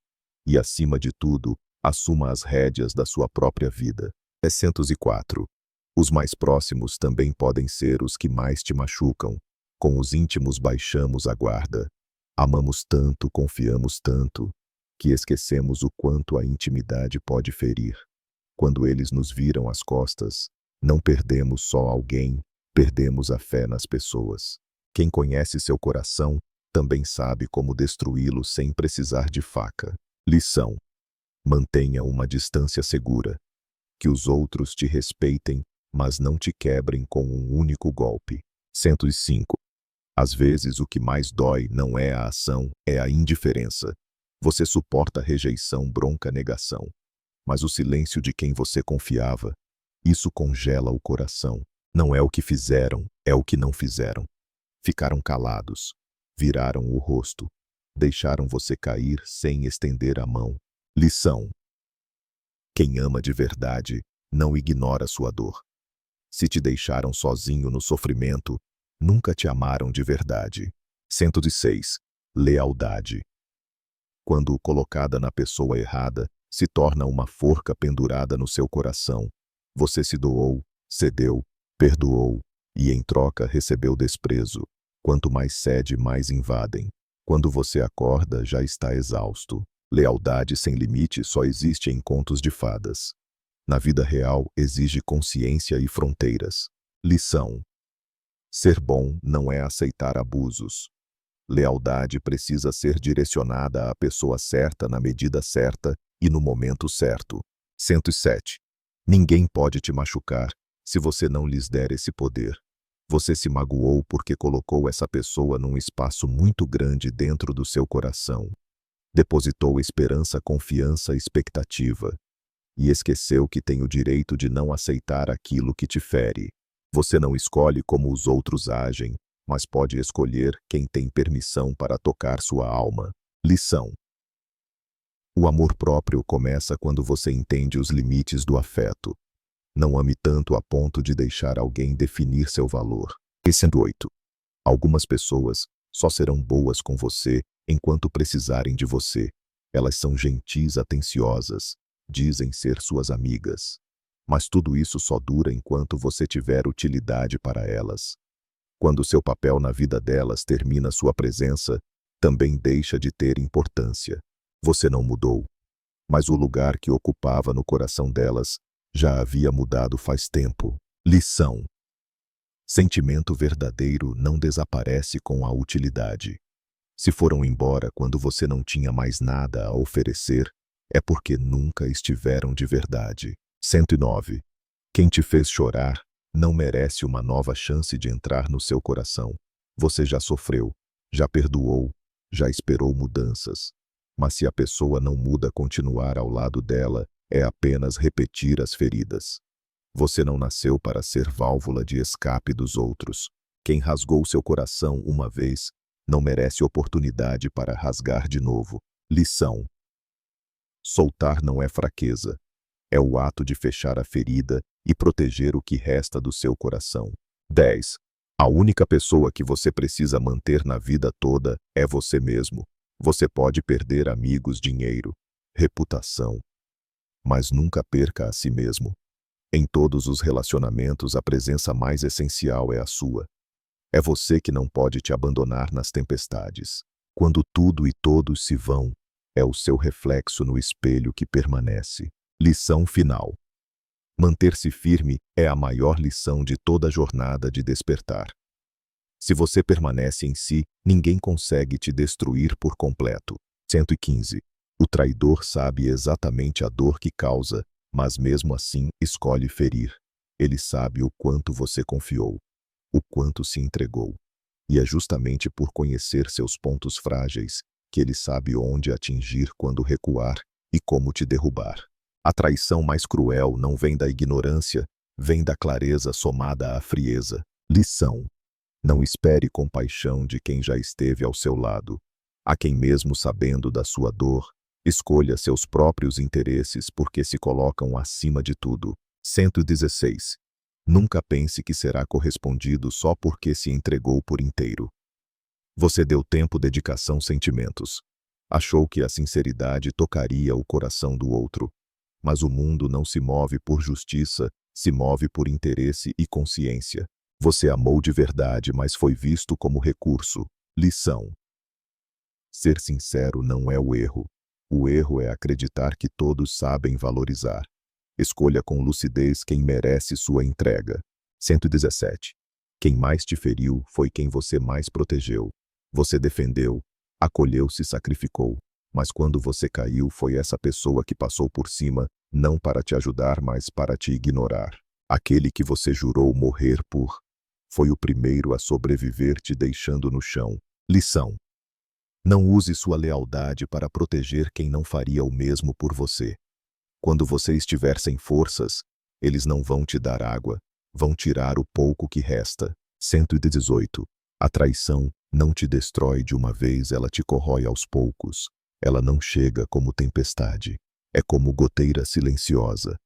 E acima de tudo, assuma as rédeas da sua própria vida. 304. Os mais próximos também podem ser os que mais te machucam. Com os íntimos baixamos a guarda. Amamos tanto, confiamos tanto, que esquecemos o quanto a intimidade pode ferir. Quando eles nos viram as costas, não perdemos só alguém, perdemos a fé nas pessoas. Quem conhece seu coração também sabe como destruí-lo sem precisar de faca. Lição: mantenha uma distância segura. Que os outros te respeitem, mas não te quebrem com um único golpe. 105. Às vezes o que mais dói não é a ação, é a indiferença. Você suporta rejeição, bronca, negação. Mas o silêncio de quem você confiava, isso congela o coração. Não é o que fizeram, é o que não fizeram. Ficaram calados, viraram o rosto, deixaram você cair sem estender a mão. Lição: quem ama de verdade não ignora sua dor. Se te deixaram sozinho no sofrimento, nunca te amaram de verdade. 106. Lealdade. Quando colocada na pessoa errada, se torna uma forca pendurada no seu coração. Você se doou, cedeu, perdoou, e em troca recebeu desprezo. Quanto mais cede, mais invadem. Quando você acorda, já está exausto. Lealdade sem limite só existe em contos de fadas. Na vida real, exige consciência e fronteiras. Lição: ser bom não é aceitar abusos. Lealdade precisa ser direcionada à pessoa certa na medida certa e no momento certo. 107. Ninguém pode te machucar se você não lhes der esse poder. Você se magoou porque colocou essa pessoa num espaço muito grande dentro do seu coração. Depositou esperança, confiança, expectativa. E esqueceu que tem o direito de não aceitar aquilo que te fere. Você não escolhe como os outros agem, mas pode escolher quem tem permissão para tocar sua alma. Lição: o amor próprio começa quando você entende os limites do afeto. Não ame tanto a ponto de deixar alguém definir seu valor. 108. Algumas pessoas só serão boas com você enquanto precisarem de você. Elas são gentis, atenciosas, dizem ser suas amigas. Mas tudo isso só dura enquanto você tiver utilidade para elas. Quando seu papel na vida delas termina, sua presença também deixa de ter importância. Você não mudou, mas o lugar que ocupava no coração delas já havia mudado faz tempo. Lição: sentimento verdadeiro não desaparece com a utilidade. Se foram embora quando você não tinha mais nada a oferecer, é porque nunca estiveram de verdade. 109. Quem te fez chorar não merece uma nova chance de entrar no seu coração. Você já sofreu, já perdoou, já esperou mudanças. Mas se a pessoa não muda, continuar ao lado dela é apenas repetir as feridas. Você não nasceu para ser válvula de escape dos outros. Quem rasgou seu coração uma vez não merece oportunidade para rasgar de novo. Lição: soltar não é fraqueza. É o ato de fechar a ferida e proteger o que resta do seu coração. 10. A única pessoa que você precisa manter na vida toda é você mesmo. Você pode perder amigos, dinheiro, reputação, mas nunca perca a si mesmo. Em todos os relacionamentos, a presença mais essencial é a sua. É você que não pode te abandonar nas tempestades. Quando tudo e todos se vão, é o seu reflexo no espelho que permanece. Lição final: manter-se firme é a maior lição de toda a jornada de despertar. Se você permanece em si, ninguém consegue te destruir por completo. 115. O traidor sabe exatamente a dor que causa, mas mesmo assim escolhe ferir. Ele sabe o quanto você confiou, o quanto se entregou. E é justamente por conhecer seus pontos frágeis que ele sabe onde atingir quando recuar e como te derrubar. A traição mais cruel não vem da ignorância, vem da clareza somada à frieza. Lição: não espere compaixão de quem já esteve ao seu lado. Há quem, mesmo sabendo da sua dor, escolha seus próprios interesses porque se colocam acima de tudo. 116. Nunca pense que será correspondido só porque se entregou por inteiro. Você deu tempo, dedicação, sentimentos. Achou que a sinceridade tocaria o coração do outro. Mas o mundo não se move por justiça, se move por interesse e consciência. Você amou de verdade, mas foi visto como recurso. Lição: ser sincero não é o erro. O erro é acreditar que todos sabem valorizar. Escolha com lucidez quem merece sua entrega. 117. Quem mais te feriu foi quem você mais protegeu. Você defendeu, acolheu, se sacrificou. Mas quando você caiu, foi essa pessoa que passou por cima, não para te ajudar, mas para te ignorar. Aquele que você jurou morrer por foi o primeiro a sobreviver, te deixando no chão. Lição: não use sua lealdade para proteger quem não faria o mesmo por você. Quando você estiver sem forças, eles não vão te dar água, vão tirar o pouco que resta. 118. A traição não te destrói de uma vez, ela te corrói aos poucos. Ela não chega como tempestade, é como goteira silenciosa.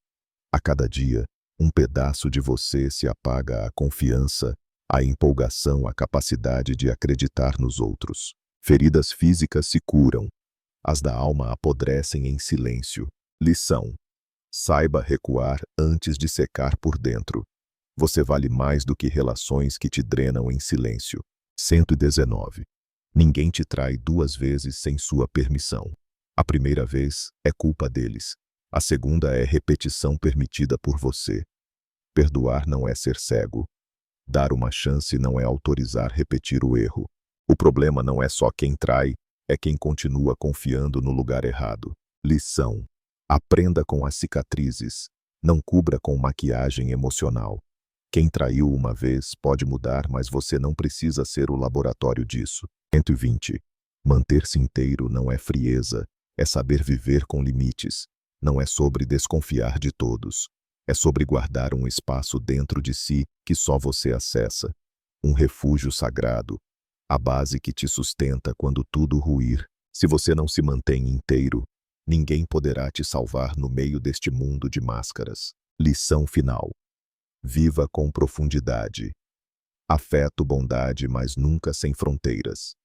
A cada dia, um pedaço de você se apaga: a confiança, a empolgação, a capacidade de acreditar nos outros. Feridas físicas se curam, as da alma apodrecem em silêncio. Lição: saiba recuar antes de secar por dentro. Você vale mais do que relações que te drenam em silêncio. 119. Ninguém te trai duas vezes sem sua permissão. A primeira vez é culpa deles. A segunda é repetição permitida por você. Perdoar não é ser cego. Dar uma chance não é autorizar repetir o erro. O problema não é só quem trai, é quem continua confiando no lugar errado. Lição: aprenda com as cicatrizes, não cubra com maquiagem emocional. Quem traiu uma vez pode mudar, mas você não precisa ser o laboratório disso. 120. Manter-se inteiro não é frieza, é saber viver com limites. Não é sobre desconfiar de todos. É sobre guardar um espaço dentro de si que só você acessa. Um refúgio sagrado, a base que te sustenta quando tudo ruir. Se você não se mantém inteiro, ninguém poderá te salvar no meio deste mundo de máscaras. Lição final: viva com profundidade. Afeto, bondade, mas nunca sem fronteiras.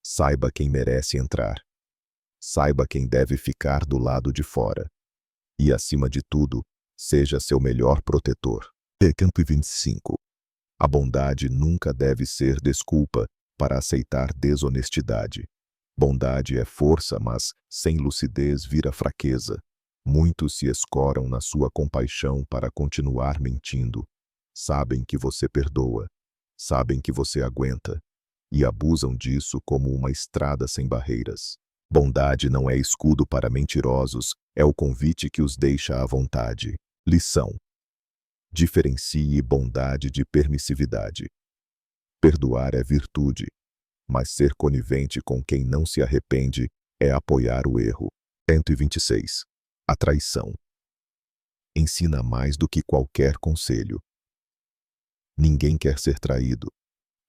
Saiba quem merece entrar. Saiba quem deve ficar do lado de fora. E, acima de tudo, Seja seu melhor protetor. Campo 25. A bondade nunca deve ser desculpa para aceitar desonestidade. Bondade é força, mas sem lucidez vira fraqueza. Muitos se escoram na sua compaixão para continuar mentindo. Sabem que você perdoa, sabem que você aguenta, e abusam disso como uma estrada sem barreiras. Bondade não é escudo para mentirosos, é o convite que os deixa à vontade. Lição: diferencie bondade de permissividade. Perdoar é virtude, mas ser conivente com quem não se arrepende é apoiar o erro. 126. A traição ensina mais do que qualquer conselho. Ninguém quer ser traído,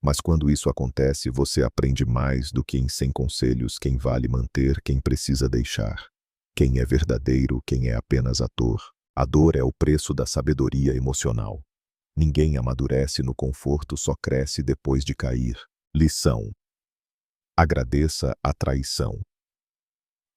mas quando isso acontece, você aprende mais do que em 100 conselhos quem vale manter, quem precisa deixar, quem é verdadeiro, quem é apenas ator. A dor é o preço da sabedoria emocional. Ninguém amadurece no conforto, só cresce depois de cair. Lição: agradeça a traição.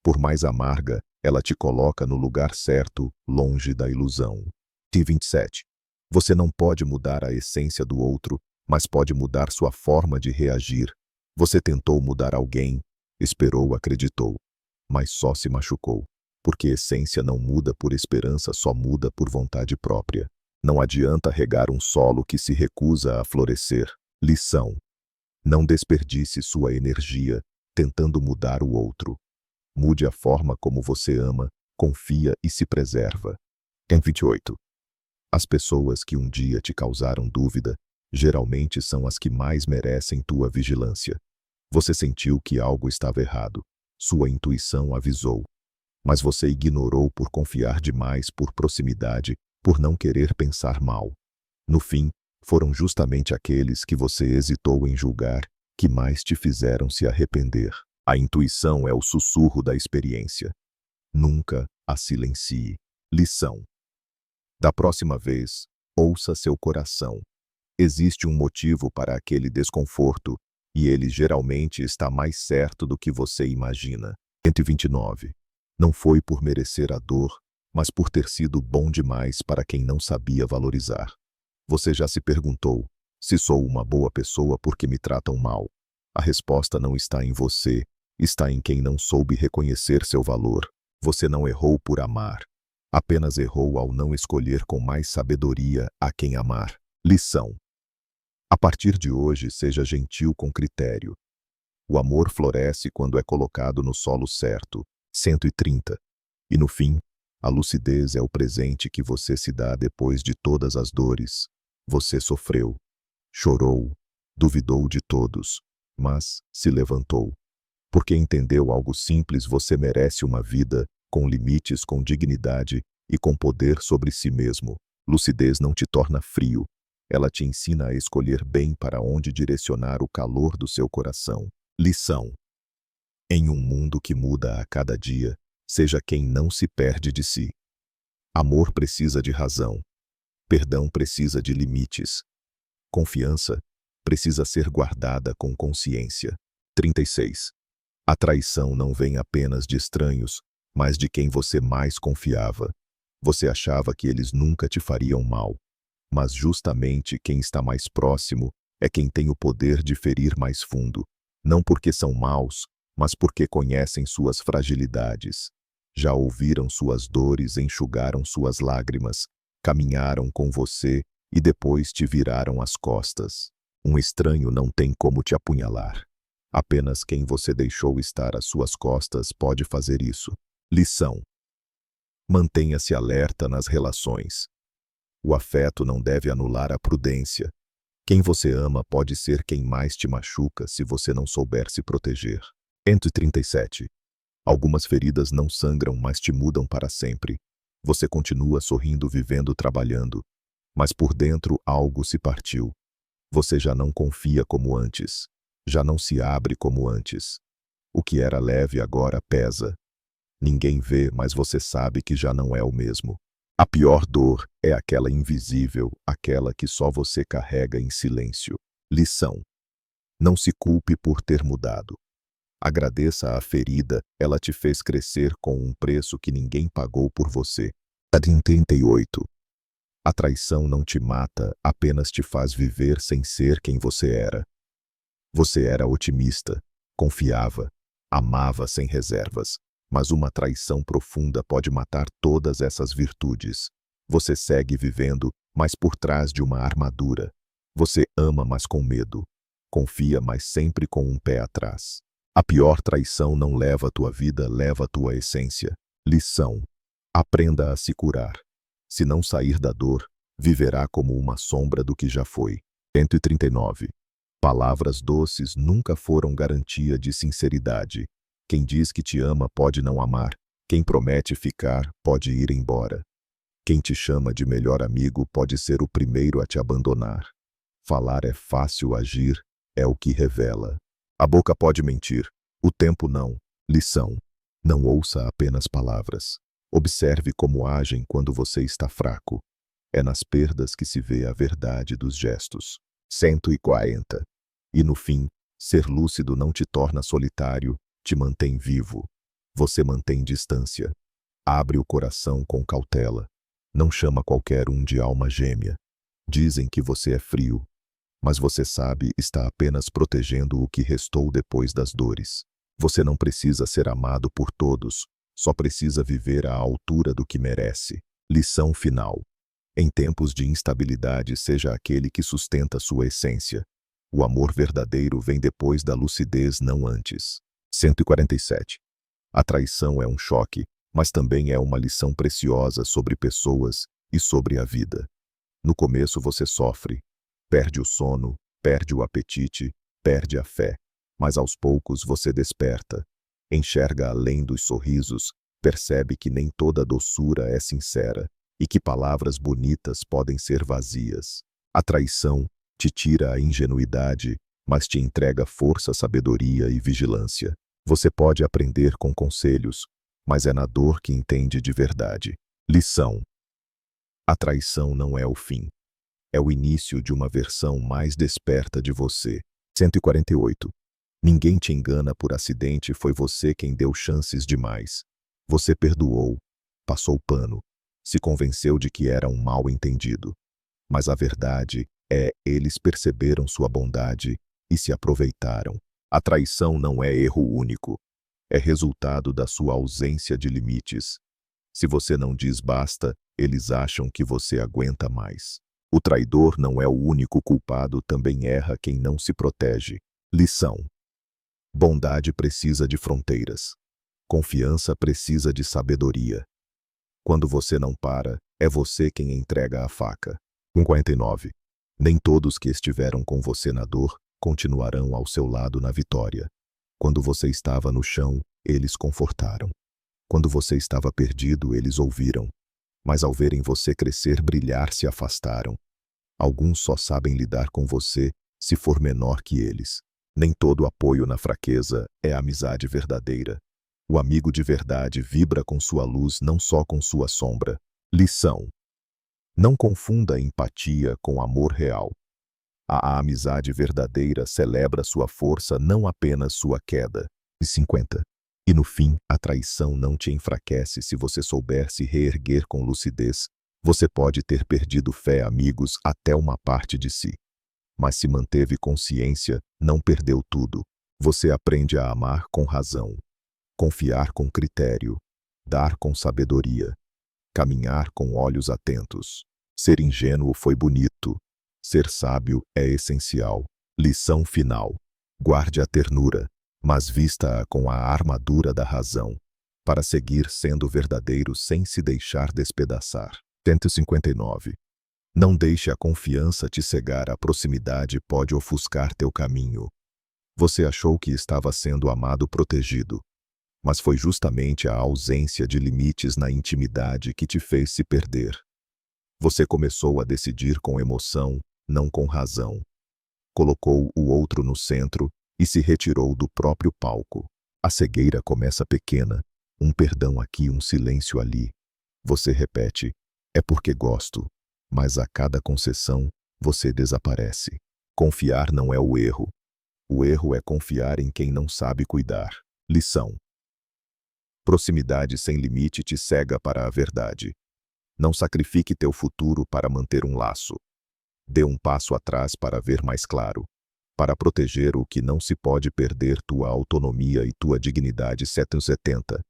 Por mais amarga, ela te coloca no lugar certo, longe da ilusão. 27. Você não pode mudar a essência do outro, mas pode mudar sua forma de reagir. Você tentou mudar alguém, esperou, acreditou, mas só se machucou. Porque essência não muda por esperança, só muda por vontade própria. Não adianta regar um solo que se recusa a florescer. Lição: não desperdice sua energia tentando mudar o outro. Mude a forma como você ama, confia e se preserva. 28. As pessoas que um dia te causaram dúvida, geralmente são as que mais merecem tua vigilância. Você sentiu que algo estava errado. Sua intuição avisou. Mas você ignorou por confiar demais, por proximidade, por não querer pensar mal. No fim, foram justamente aqueles que você hesitou em julgar que mais te fizeram se arrepender. A intuição é o sussurro da experiência. Nunca a silencie. Lição: da próxima vez, ouça seu coração. Existe um motivo para aquele desconforto, e ele geralmente está mais certo do que você imagina. 129. Não foi por merecer a dor, mas por ter sido bom demais para quem não sabia valorizar. Você já se perguntou: se sou uma boa pessoa porque me tratam mal? A resposta não está em você, está em quem não soube reconhecer seu valor. Você não errou por amar, apenas errou ao não escolher com mais sabedoria a quem amar. Lição: a partir de hoje, seja gentil com critério. O amor floresce quando é colocado no solo certo. 130. E no fim, a lucidez é o presente que você se dá depois de todas as dores. Você sofreu, chorou, duvidou de todos, mas se levantou. Porque entendeu algo simples: você merece uma vida com limites, com dignidade e com poder sobre si mesmo. Lucidez não te torna frio, ela te ensina a escolher bem para onde direcionar o calor do seu coração. Lição: em um mundo que muda a cada dia, seja quem não se perde de si. Amor precisa de razão. Perdão precisa de limites. Confiança precisa ser guardada com consciência. 36. A traição não vem apenas de estranhos, mas de quem você mais confiava. Você achava que eles nunca te fariam mal. Mas justamente quem está mais próximo é quem tem o poder de ferir mais fundo. Não porque são maus, mas porque conhecem suas fragilidades. Já ouviram suas dores, enxugaram suas lágrimas, caminharam com você e depois te viraram as costas. Um estranho não tem como te apunhalar. Apenas quem você deixou estar às suas costas pode fazer isso. Lição: mantenha-se alerta nas relações. O afeto não deve anular a prudência. Quem você ama pode ser quem mais te machuca se você não souber se proteger. 137. Algumas feridas não sangram, mas te mudam para sempre. Você continua sorrindo, vivendo, trabalhando, mas por dentro algo se partiu. Você já não confia como antes. Já não se abre como antes. O que era leve agora pesa. Ninguém vê, mas você sabe que já não é o mesmo. A pior dor é aquela invisível, aquela que só você carrega em silêncio. Lição: não se culpe por ter mudado. Agradeça a ferida, ela te fez crescer com um preço que ninguém pagou por você. 38. A traição não te mata, apenas te faz viver sem ser quem você era. Você era otimista, confiava, amava sem reservas, mas uma traição profunda pode matar todas essas virtudes. Você segue vivendo, mas por trás de uma armadura. Você ama, mas com medo. Confia, mas sempre com um pé atrás. A pior traição não leva a tua vida, leva a tua essência. Lição: aprenda a se curar. Se não sair da dor, viverá como uma sombra do que já foi. 139. Palavras doces nunca foram garantia de sinceridade. Quem diz que te ama pode não amar. Quem promete ficar pode ir embora. Quem te chama de melhor amigo pode ser o primeiro a te abandonar. Falar é fácil, agir é o que revela. A boca pode mentir, o tempo não. Lição: não ouça apenas palavras. Observe como agem quando você está fraco. É nas perdas que se vê a verdade dos gestos. 140. E no fim, ser lúcido não te torna solitário, te mantém vivo. Você mantém distância. Abre o coração com cautela. Não chama qualquer um de alma gêmea. Dizem que você é frio, mas você sabe, está apenas protegendo o que restou depois das dores. Você não precisa ser amado por todos, só precisa viver à altura do que merece. Lição final: em tempos de instabilidade, seja aquele que sustenta sua essência. O amor verdadeiro vem depois da lucidez, não antes. 147. A traição é um choque, mas também é uma lição preciosa sobre pessoas e sobre a vida. No começo você sofre, perde o sono, perde o apetite, perde a fé, mas aos poucos você desperta, enxerga além dos sorrisos, percebe que nem toda doçura é sincera e que palavras bonitas podem ser vazias. A traição te tira a ingenuidade, mas te entrega força, sabedoria e vigilância. Você pode aprender com conselhos, mas é na dor que entende de verdade. Lição: a traição não é o fim. É o início de uma versão mais desperta de você. 148. Ninguém te engana por acidente, foi você quem deu chances demais. Você perdoou, passou pano, se convenceu de que era um mal-entendido. Mas a verdade é, eles perceberam sua bondade e se aproveitaram. A traição não é erro único. É resultado da sua ausência de limites. Se você não diz basta, eles acham que você aguenta mais. O traidor não é o único culpado, também erra quem não se protege. Lição: bondade precisa de fronteiras. Confiança precisa de sabedoria. Quando você não para, é você quem entrega a faca. 149. Nem todos que estiveram com você na dor continuarão ao seu lado na vitória. Quando você estava no chão, eles confortaram. Quando você estava perdido, eles ouviram. Mas ao verem você crescer, brilhar, se afastaram. Alguns só sabem lidar com você se for menor que eles. Nem todo apoio na fraqueza é amizade verdadeira. O amigo de verdade vibra com sua luz, não só com sua sombra. Lição: não confunda empatia com amor real. A amizade verdadeira celebra sua força, não apenas sua queda. 50. E no fim, a traição não te enfraquece se você souber se reerguer com lucidez. Você pode ter perdido fé, amigos, até uma parte de si. Mas se manteve consciência, não perdeu tudo. Você aprende a amar com razão, confiar com critério, dar com sabedoria, caminhar com olhos atentos. Ser ingênuo foi bonito. Ser sábio é essencial. Lição final: guarde a ternura, mas vista-a com a armadura da razão, para seguir sendo verdadeiro sem se deixar despedaçar. 159. Não deixe a confiança te cegar, a proximidade pode ofuscar teu caminho. Você achou que estava sendo amado, protegido, mas foi justamente a ausência de limites na intimidade que te fez se perder. Você começou a decidir com emoção, não com razão. Colocou o outro no centro e se retirou do próprio palco. A cegueira começa pequena, um perdão aqui, um silêncio ali. Você repete: é porque gosto, mas a cada concessão, você desaparece. Confiar não é o erro. O erro é confiar em quem não sabe cuidar. Lição: proximidade sem limite te cega para a verdade. Não sacrifique teu futuro para manter um laço. Dê um passo atrás para ver mais claro. Para proteger o que não se pode perder tua autonomia e tua dignidade 770.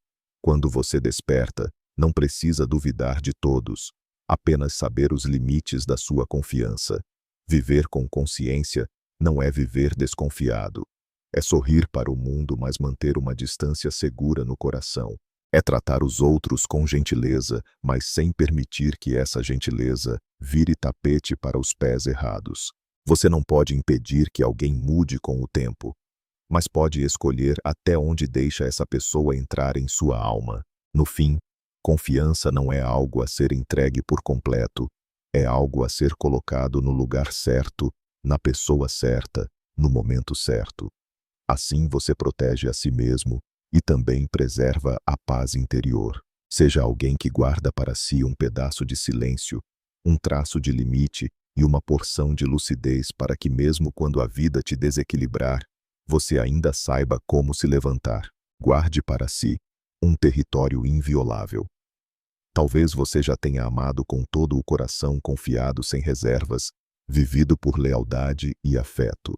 Quando você desperta, não precisa duvidar de todos, apenas saber os limites da sua confiança. Viver com consciência não é viver desconfiado. É sorrir para o mundo, mas manter uma distância segura no coração. É tratar os outros com gentileza, mas sem permitir que essa gentileza vire tapete para os pés errados. Você não pode impedir que alguém mude com o tempo, mas pode escolher até onde deixa essa pessoa entrar em sua alma. No fim, confiança não é algo a ser entregue por completo, é algo a ser colocado no lugar certo, na pessoa certa, no momento certo. Assim você protege a si mesmo e também preserva a paz interior. Seja alguém que guarda para si um pedaço de silêncio, um traço de limite e uma porção de lucidez para que mesmo quando a vida te desequilibrar, você ainda saiba como se levantar. Guarde para si um território inviolável. Talvez você já tenha amado com todo o coração, confiado sem reservas, vivido por lealdade e afeto.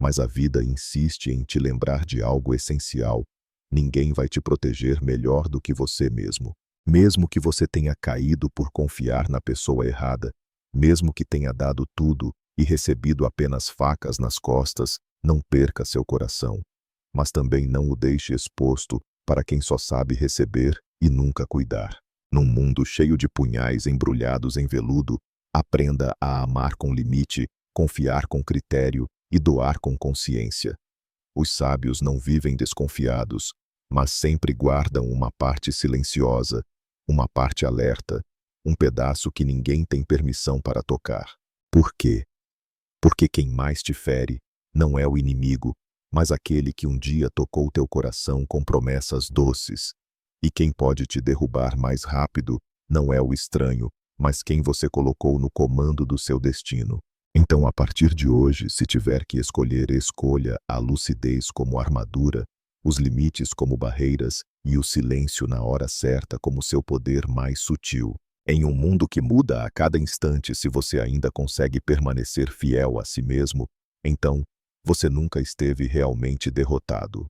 Mas a vida insiste em te lembrar de algo essencial. Ninguém vai te proteger melhor do que você mesmo. Mesmo que você tenha caído por confiar na pessoa errada, mesmo que tenha dado tudo e recebido apenas facas nas costas, não perca seu coração. Mas também não o deixe exposto para quem só sabe receber e nunca cuidar. Num mundo cheio de punhais embrulhados em veludo, aprenda a amar com limite, confiar com critério e doar com consciência. Os sábios não vivem desconfiados, mas sempre guardam uma parte silenciosa, uma parte alerta, um pedaço que ninguém tem permissão para tocar. Por quê? Porque quem mais te fere não é o inimigo, mas aquele que um dia tocou teu coração com promessas doces. E quem pode te derrubar mais rápido não é o estranho, mas quem você colocou no comando do seu destino. Então, a partir de hoje, se tiver que escolher, escolha a lucidez como armadura, os limites como barreiras e o silêncio na hora certa como seu poder mais sutil. Em um mundo que muda a cada instante, se você ainda consegue permanecer fiel a si mesmo, então você nunca esteve realmente derrotado.